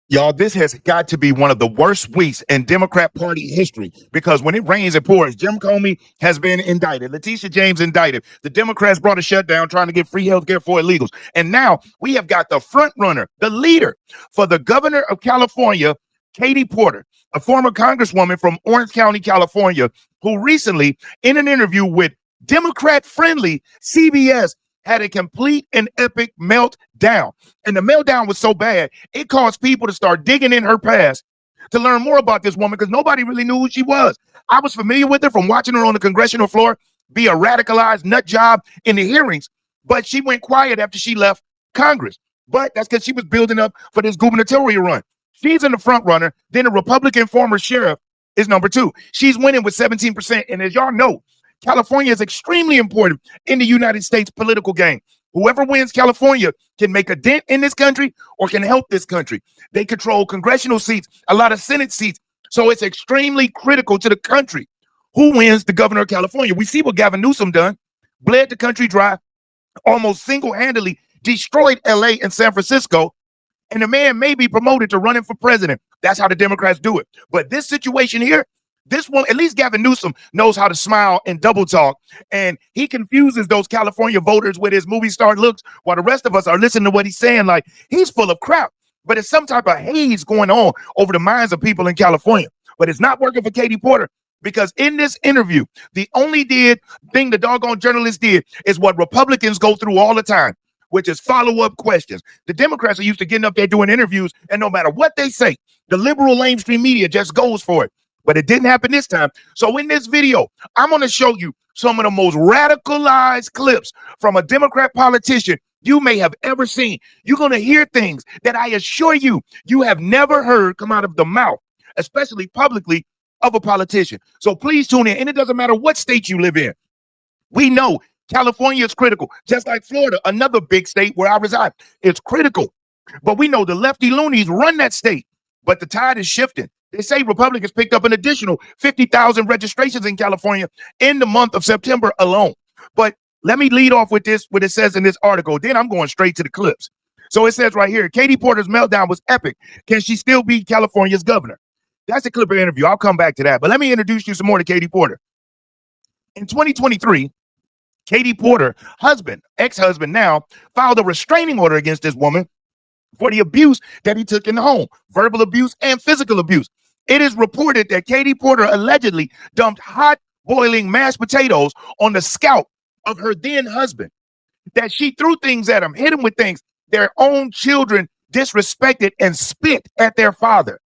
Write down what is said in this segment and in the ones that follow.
Y'all, this has got to be one of the worst weeks in Democrat Party history, because when it rains, it pours. Jim Comey has been indicted. Letitia James indicted. The Democrats brought a shutdown trying to get free health care for illegals. And now we have got the front runner, the leader for the governor of California, Katie Porter, a former congresswoman from Orange County, California, who recently, in an interview with Democrat-friendly CBS, had a complete and epic meltdown. And the meltdown was so bad, it caused people to start digging in her past to learn more about this woman, because nobody really knew who she was. I was familiar with her from watching her on the congressional floor be a radicalized nut job in the hearings, but she went quiet after she left Congress. But that's because she was building up for this gubernatorial run. She's in the front runner. Then a Republican former sheriff is number two. She's winning with 17%. And as y'all know, California is extremely important in the United States political game. Whoever wins California can make a dent in this country or can help this country. They control congressional seats, a lot of Senate seats. So it's extremely critical to the country who wins the governor of California. We see what Gavin Newsom done, bled the country dry, almost single-handedly destroyed LA and San Francisco, and the man may be promoted to running for president. That's how the Democrats do it. But this situation here, this one, at least Gavin Newsom knows how to smile and double talk, and he confuses those California voters with his movie star looks, while the rest of us are listening to what he's saying like he's full of crap. But it's some type of haze going on over the minds of people in California. But it's not working for Katie Porter, because in this interview, the only thing the doggone journalist did is what Republicans go through all the time, which is follow-up questions. The Democrats are used to getting up there doing interviews, and no matter what they say, the liberal mainstream media just goes for it. But it didn't happen this time. So in this video, I'm going to show you some of the most radicalized clips from a Democrat politician you may have ever seen. You're going to hear things that I assure you have never heard come out of the mouth, especially publicly, of a politician. So please tune in. And it doesn't matter what state you live in. We know California is critical, just like Florida, another big state where I reside. It's critical. But we know the lefty loonies run that state. But the tide is shifting. They say Republicans picked up an additional 50,000 registrations in California in the month of September alone. But let me lead off with this, what it says in this article. Then I'm going straight to the clips. So it says right here, Katie Porter's meltdown was epic. Can she still be California's governor? That's a clip of the interview. I'll come back to that. But let me introduce you some more to Katie Porter. In 2023, Katie Porter, ex-husband now, filed a restraining order against this woman for the abuse that he took in the home, verbal abuse and physical abuse. It is reported that Katie Porter allegedly dumped hot boiling mashed potatoes on the scalp of her then husband, that she threw things at him, hit him with things. Their own children disrespected and spit at their father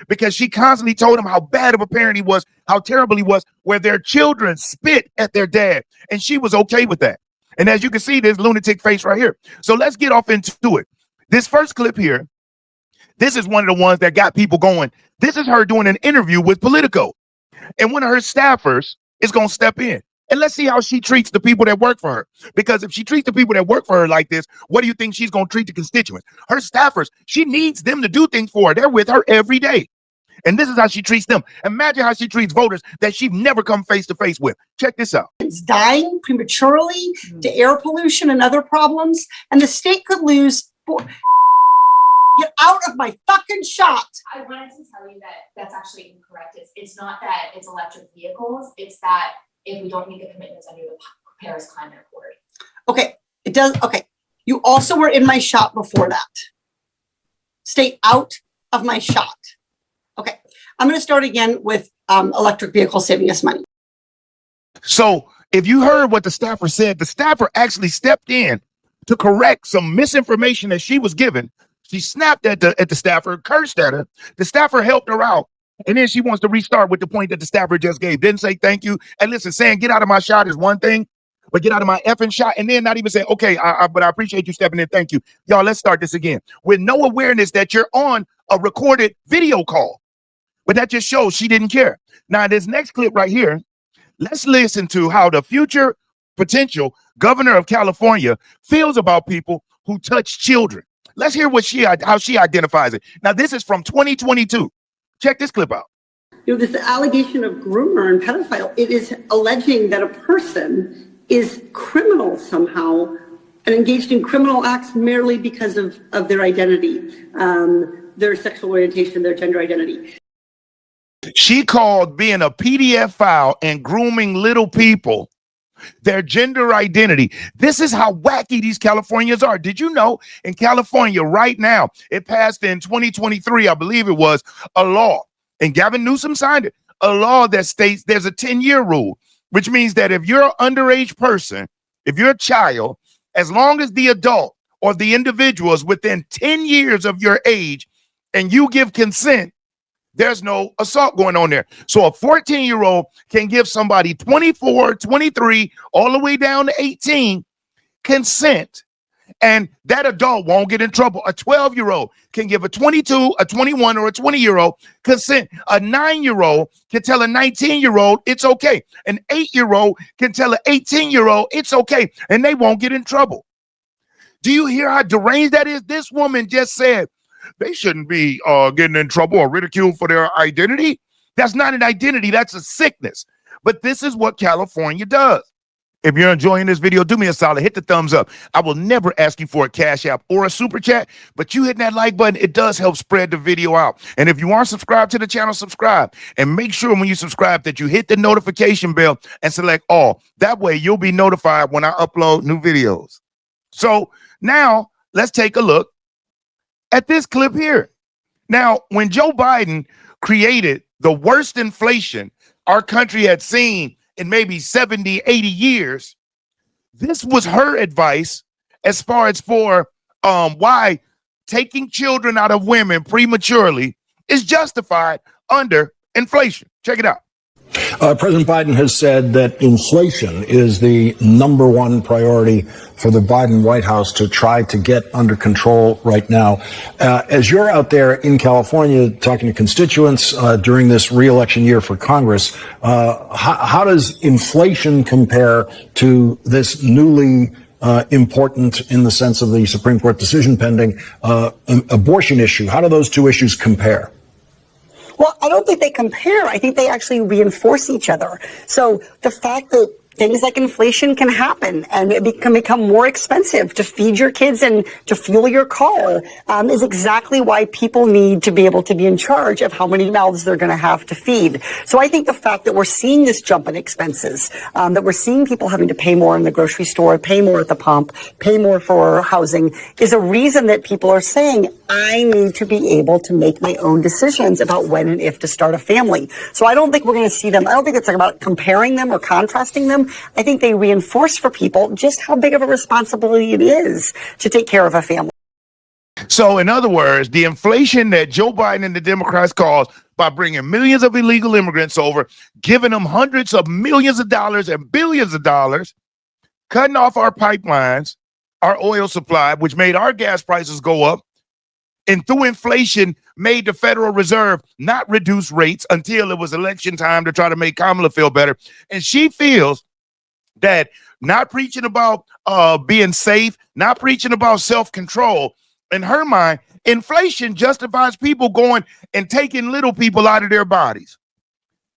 because she constantly told him how bad of a parent he was, how terrible he was, where their children spit at their dad. And she was okay with that. And as you can see, this lunatic face right here. So let's get off into it. This first clip here, this is one of the ones that got people going. This is her doing an interview with Politico. And one of her staffers is going to step in. And let's see how she treats the people that work for her. Because if she treats the people that work for her like this, what do you think she's going to treat the constituents? Her staffers, she needs them to do things for her. They're with her every day. And this is how she treats them. Imagine how she treats voters that she's never come face to face with. Check this out. It's dying prematurely to air pollution and other problems. And the state could lose. Get out of my fucking shot. I wanted to tell you that that's actually incorrect. It's not that it's electric vehicles. It's that if we don't meet the commitments under the Paris Climate Accord. Okay, it does. Okay, you also were in my shot before that. Stay out of my shot. Okay, I'm going to start again with electric vehicles saving us money. So if you heard what the staffer said, the staffer actually stepped in to correct some misinformation that she was given. She snapped at the staffer, cursed at her. The staffer helped her out. And then she wants to restart with the point that the staffer just gave. Didn't say thank you. And listen, saying get out of my shot is one thing, but get out of my effing shot. And then not even say, okay, but I appreciate you stepping in. Thank you. Y'all, let's start this again. With no awareness that you're on a recorded video call. But that just shows she didn't care. Now, this next clip right here, let's listen to how the future potential governor of California feels about people who touch children. Let's hear how she identifies it. Now, this is from 2022. Check this clip out. You know, this allegation of groomer and pedophile, it is alleging that a person is criminal somehow and engaged in criminal acts merely because of their identity. their sexual orientation, their gender identity. She called being a PDF file and grooming little people their gender identity. This is how wacky these Californians are. Did you know in California right now, it passed in 2023, I believe it was, a law, and Gavin Newsom signed it, a law that states there's a 10-year rule, which means that if you're an underage person, if you're a child, as long as the adult or the individual is within 10 years of your age and you give consent, there's no assault going on there. So a 14-year-old can give somebody 24, 23, all the way down to 18 consent, and that adult won't get in trouble. A 12-year-old can give a 22, a 21, or a 20-year-old consent. A 9-year-old can tell a 19-year-old it's okay. An 8-year-old can tell an 18-year-old it's okay, and they won't get in trouble. Do you hear how deranged that is? This woman just said they shouldn't be getting in trouble or ridiculed for their identity. That's not an identity. That's a sickness. But this is what California does. If you're enjoying this video, do me a solid. Hit the thumbs up. I will never ask you for a Cash App or a Super Chat, but you hitting that like button, it does help spread the video out. And if you aren't subscribed to the channel, subscribe. And make sure when you subscribe that you hit the notification bell and select all. That way you'll be notified when I upload new videos. So now let's take a look at this clip here. Now, when Joe Biden created the worst inflation our country had seen in maybe 70, 80 years, this was her advice as far as for why taking children out of women prematurely is justified under inflation. Check it out. President Biden has said that inflation is the #1 priority for the Biden White House to try to get under control right now. As you're out there in California talking to constituents during this re-election year for Congress, how does inflation compare to this newly important, in the sense of the Supreme Court decision pending, abortion issue? How do those two issues compare? Well, I don't think they compare. I think they actually reinforce each other. So the fact that things like inflation can happen and it can become more expensive to feed your kids and to fuel your car is exactly why people need to be able to be in charge of how many mouths they're going to have to feed. So I think the fact that we're seeing this jump in expenses, that we're seeing people having to pay more in the grocery store, pay more at the pump, pay more for housing, is a reason that people are saying, I need to be able to make my own decisions about when and if to start a family. So I don't think we're going to see them. I don't think it's about comparing them or contrasting them. I think they reinforce for people just how big of a responsibility it is to take care of a family. So in other words, the inflation that Joe Biden and the Democrats caused by bringing millions of illegal immigrants over, giving them hundreds of millions of dollars and billions of dollars, cutting off our pipelines, our oil supply, which made our gas prices go up, and through inflation made the Federal Reserve not reduce rates until it was election time to try to make Kamala feel better. And she feels that not preaching about being safe, not preaching about self-control, in her mind, inflation justifies people going and taking little people out of their bodies.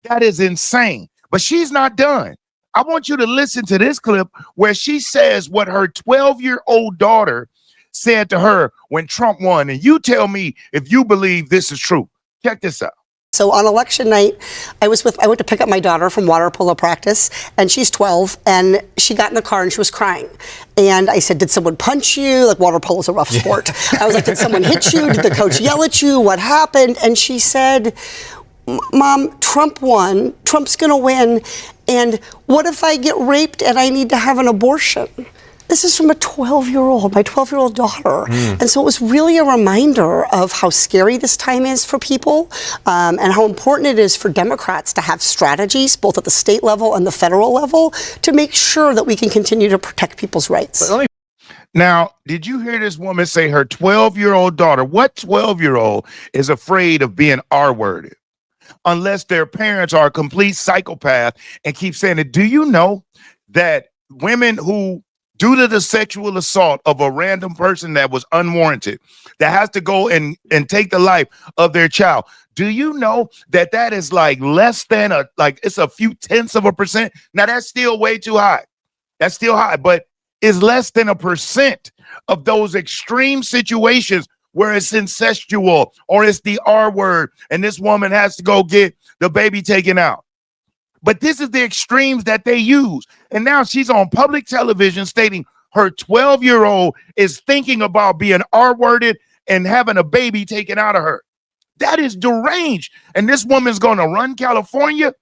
That is insane. But she's not done. I want you to listen to this clip where she says what her 12-year-old daughter said to her when Trump won. And you tell me if you believe this is true. Check this out. So on election night, I went to pick up my daughter from water polo practice, and she's 12, and she got in the car and she was crying. And I said, did someone punch you? Like, water polo is a rough sport. I was like, did someone hit you? Did the coach yell at you? What happened? And she said, Mom, Trump won. Trump's going to win. And what if I get raped and I need to have an abortion? This is from a 12-year-old, my 12-year-old daughter. And so it was really a reminder of how scary this time is for people and how important it is for Democrats to have strategies, both at the state level and the federal level, to make sure that we can continue to protect people's rights. Now, did you hear this woman say her 12-year-old daughter? What 12-year-old is afraid of being R-worded? Unless their parents are a complete psychopath and keep saying it. Do you know that women who, due to the sexual assault of a random person that was unwarranted, that has to go and take the life of their child, do you know that that is like less than it's a few tenths of a percent? Now, that's still way too high. That's still high, but it's less than 1% of those extreme situations where it's incestual or it's the R word and this woman has to go get the baby taken out. But this is the extremes that they use. And now she's on public television stating her 12-year-old is thinking about being R-worded and having a baby taken out of her. That is deranged. And this woman's going to run California?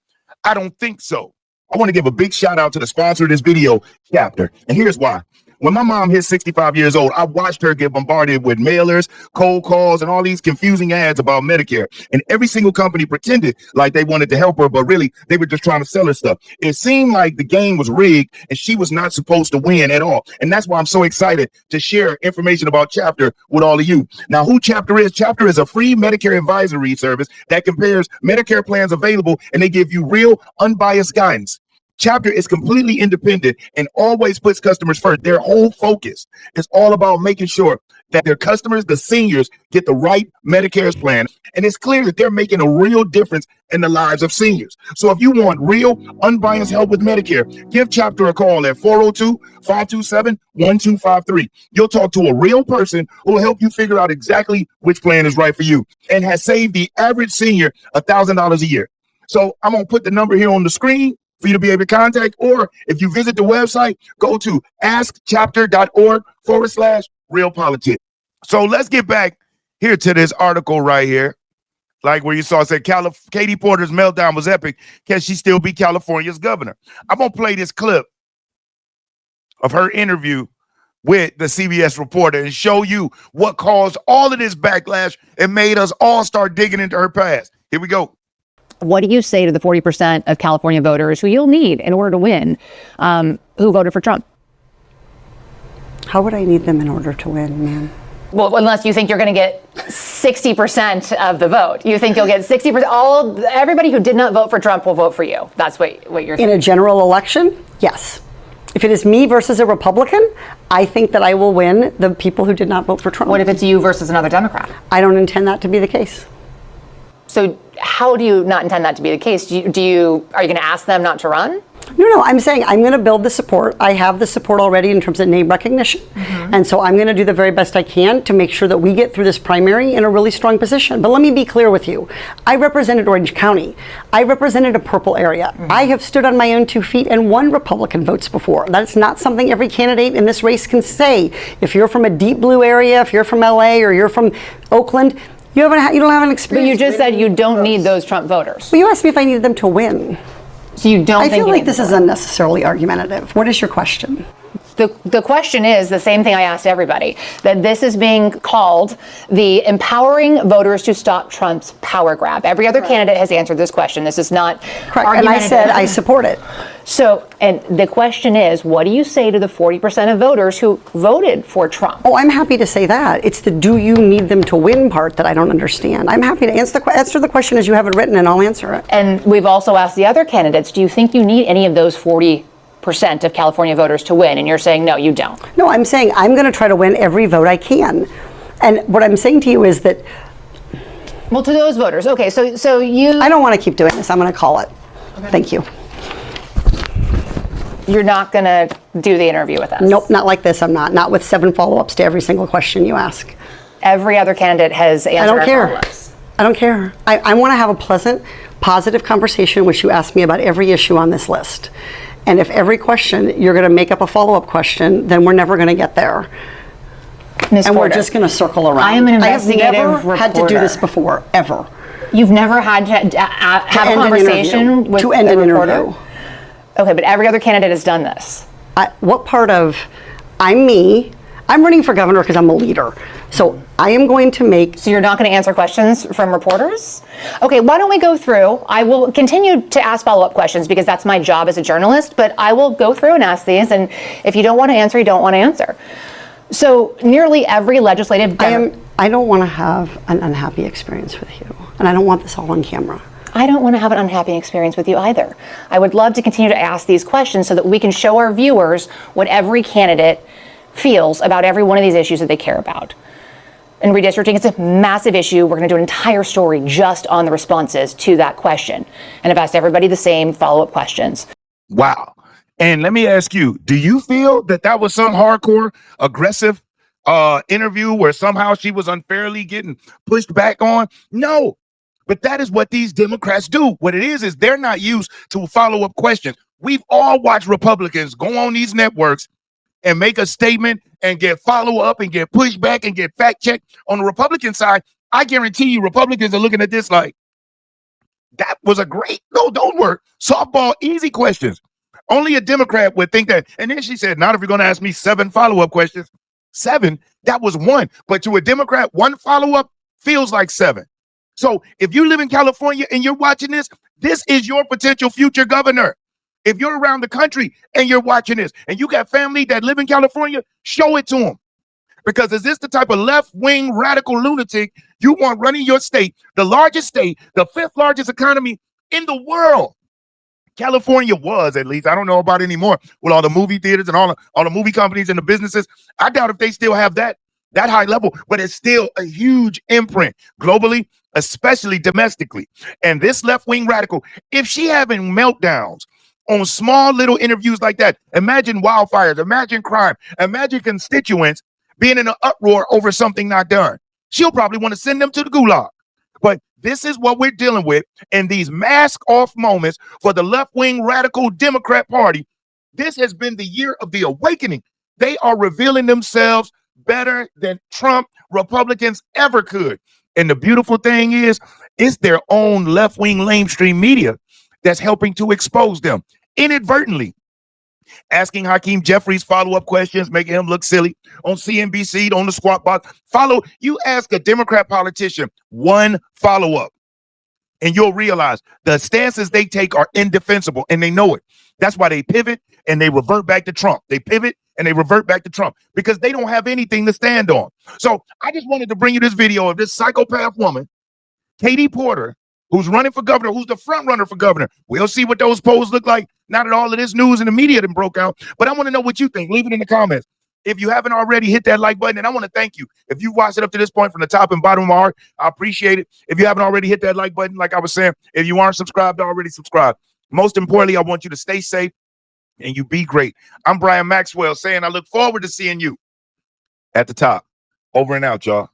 I don't think so. I want to give a big shout out to the sponsor of this video, Chapter. And here's why. When my mom hit 65 years old, I watched her get bombarded with mailers, cold calls, and all these confusing ads about Medicare. And every single company pretended like they wanted to help her, but really they were just trying to sell her stuff. It seemed like the game was rigged and she was not supposed to win at all. And that's why I'm so excited to share information about Chapter with all of you. Now, who Chapter is? Chapter is a free Medicare advisory service that compares Medicare plans available, and they give you real, unbiased guidance. Chapter is completely independent and always puts customers first. Their whole focus is all about making sure that their customers, the seniors, get the right Medicare plan. And it's clear that they're making a real difference in the lives of seniors. So if you want real, unbiased help with Medicare, give Chapter a call at 402-527-1253. You'll talk to a real person who will help you figure out exactly which plan is right for you and has saved the average senior $1,000 a year. So I'm going to put the number here on the screen for you to be able to contact, or if you visit the website, go to askchapter.org/realpolitics. So let's get back here to this article right here, like where you saw it said Katie Porter's meltdown was epic. Can she still be California's governor? I'm going to play this clip of her interview with the CBS reporter and show you what caused all of this backlash and made us all start digging into her past. Here we go. What do you say to the 40% of California voters who you'll need in order to win, who voted for Trump? How would I need them in order to win, ma'am? Well, unless you think you're going to get 60% of the vote. You think you'll get 60%. Everybody who did not vote for Trump will vote for you. That's what you're saying. In a general election, yes. If it is me versus a Republican, I think that I will win the people who did not vote for Trump. What if it's you versus another Democrat? I don't intend that to be the case. So how do you not intend that to be the case? Are you going to ask them not to run? No, I'm saying I'm going to build the support. I have the support already in terms of name recognition. Mm-hmm. And so I'm going to do the very best I can to make sure that we get through this primary in a really strong position. But let me be clear with you. I represented Orange County. I represented a purple area. Mm-hmm. I have stood on my own 2 feet and won Republican votes before. That's not something every candidate in this race can say. If you're from a deep blue area, if you're from LA or you're from Oakland, you don't have an experience. But you just said you don't need those Trump voters. Well, you asked me if I needed them to win. So you don't think I feel like this is unnecessarily argumentative. What is your question? The question is the same thing I asked everybody, that this is being called the empowering voters to stop Trump's power grab. Every other candidate has answered this question. This is not correct. And I said I support it. So, and the question is, what do you say to the 40% of voters who voted for Trump? Oh, I'm happy to say that. It's the do you need them to win part that I don't understand. I'm happy to answer the question as you have it written, and I'll answer it. And we've also asked the other candidates, do you think you need any of those 40% of California voters to win? And you're saying, no, you don't. No, I'm saying I'm going to try to win every vote I can. And what I'm saying to you is that... Well, to those voters, okay, so you... I don't want to keep doing this. I'm going to call it. Okay. Thank you. You're not going to do the interview with us? Nope, not like this. I'm not. Not with 7 follow-ups to every single question you ask. Every other candidate has answered. I don't care. I don't care. I want to have a pleasant, positive conversation in which you ask me about every issue on this list. And if every question you're going to make up a follow-up question, then we're never going to get there. Ms. And Porter, we're just going to circle around. I am an investigative I have never had to do this before, ever. You've never had to have a conversation with to end an reporter? interview. Okay, but every other candidate has done this. What part of I'm me? I'm running for governor because I'm a leader. So I am going to make... So you're not going to answer questions from reporters? Okay, why don't we go through? I will continue to ask follow-up questions because that's my job as a journalist, but I will go through and ask these, and if you don't want to answer, you don't want to answer. So nearly every legislative... I don't want to have an unhappy experience with you, and I don't want this all on camera. I don't want to have an unhappy experience with you either. I would love to continue to ask these questions so that we can show our viewers what every candidate feels about every one of these issues that they care about. And redistricting is a massive issue. We're going to do an entire story just on the responses to that question. And I've asked everybody the same follow-up questions. Wow. And let me ask you, do you feel that that was some hardcore, aggressive interview where somehow she was unfairly getting pushed back on? No. But that is what these Democrats do. What it is they're not used to follow-up questions. We've all watched Republicans go on these networks and make a statement and get follow-up and get pushed back and get fact-checked. On the Republican side, I guarantee you Republicans are looking at this like, that was a great, no, don't work. Softball, easy questions. Only a Democrat would think that. And then she said, not if you're going to ask me 7 follow-up questions. 7, that was 1. But to a Democrat, 1 follow-up feels like 7. So if you live in California and you're watching this, this is your potential future governor. If you're around the country and you're watching this and you got family that live in California, show it to them. Because is this the type of left-wing radical lunatic you want running your state, the largest state, the 5th largest economy in the world? California was, at least. I don't know about anymore with all the movie theaters and all the movie companies and the businesses. I doubt if they still have that high level, but it's still a huge imprint globally, especially domestically. And this left-wing radical, if she having meltdowns on small little interviews like that, imagine wildfires, imagine crime, imagine constituents being in an uproar over something not done. She'll probably want to send them to the gulag. But this is what we're dealing with in these mask-off moments for the left-wing radical Democrat Party. This has been the year of the awakening. They are revealing themselves better than Trump Republicans ever could. And the beautiful thing is, it's their own left-wing lamestream media that's helping to expose them inadvertently. Asking Hakeem Jeffries follow-up questions, making him look silly on CNBC, on the Squawk Box. You ask a Democrat politician 1 follow-up, and you'll realize the stances they take are indefensible, and they know it. That's why they pivot and they revert back to Trump. They pivot and they revert back to Trump because they don't have anything to stand on. So I just wanted to bring you this video of this psychopath woman, Katie Porter, who's running for governor, who's the front runner for governor. We'll see what those polls look like now that all of this news in the media done broke out. But I want to know what you think. Leave it in the comments. If you haven't already, hit that like button. And I want to thank you. If you watched it up to this point from the top and bottom of my heart, I appreciate it. If you haven't already, hit that like button. Like I was saying, if you aren't subscribed, already subscribe. Most importantly, I want you to stay safe and you be great. I'm Brian Maxwell saying I look forward to seeing you at the top. Over and out, y'all.